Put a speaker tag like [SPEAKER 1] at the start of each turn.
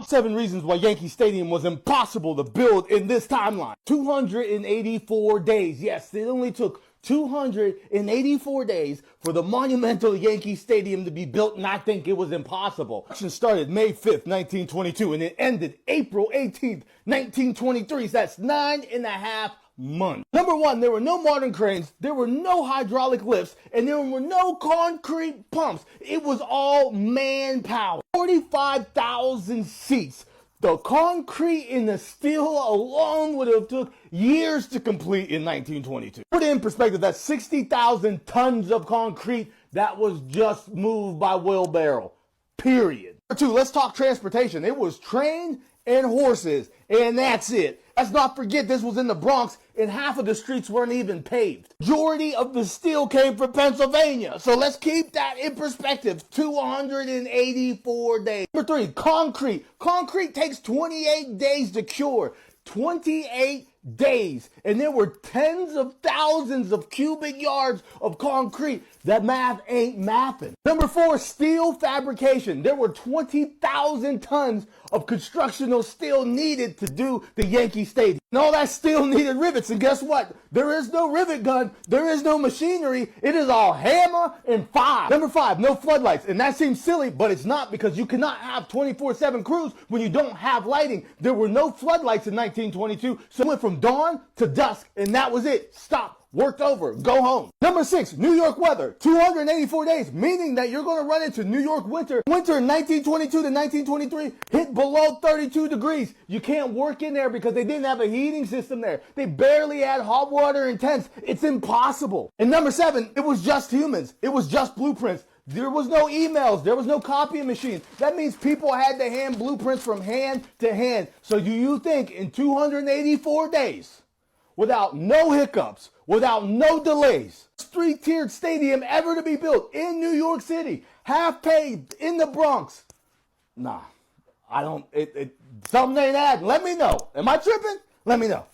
[SPEAKER 1] 7 reasons why Yankee Stadium was impossible to build in this timeline. 284 days. Yes, it only took 284 days for the monumental Yankee Stadium to be built, and I think it was impossible. Construction started May 5th, 1922, and it ended April 18th, 1923. So that's 9.5 months. Number 1, there were no modern cranes, there were no hydraulic lifts, and there were no concrete pumps. It was all manpower. 45,000 seats. The concrete and the steel alone would have took years to complete in 1922. Put it in perspective, that's 60,000 tons of concrete that was just moved by wheelbarrow. Period. Number 2, let's talk transportation. It was train and horses, and that's it. Let's not forget this was in the Bronx, and half of the streets weren't even paved. Majority of the steel came from Pennsylvania, so let's keep that in perspective. 284 days. Number 3, concrete. Concrete takes 28 days to cure. 28 days. And there were tens of thousands of cubic yards of concrete. That math ain't mathing. Number 4, steel fabrication. There were 20,000 tons of constructional steel needed to do the Yankee Stadium. And all that steel needed rivets. And guess what? There is no rivet gun. There is no machinery. It is all hammer and file. Number 5, no floodlights. And that seems silly, but it's not, because you cannot have 24/7 crews when you don't have lighting. There were no floodlights in 1922. So it went from dawn to dusk, and that was it. Stop. Worked over. Go home. Number 6, New York weather. 284 days, meaning that you're going to run into New York winter. Winter in 1922 to 1923 hit below 32 degrees. You can't work in there because they didn't have a heating system there. They barely had hot water and tents. It's impossible. And number 7, it was just humans. It was just blueprints. There was no emails. There was no copying machine. That means people had to hand blueprints from hand to hand. So do you think in 284 days, without no hiccups, without no delays, 3-tiered stadium ever to be built in New York City, half paved in the Bronx? Nah, I don't, something ain't adding. Let me know. Am I tripping? Let me know.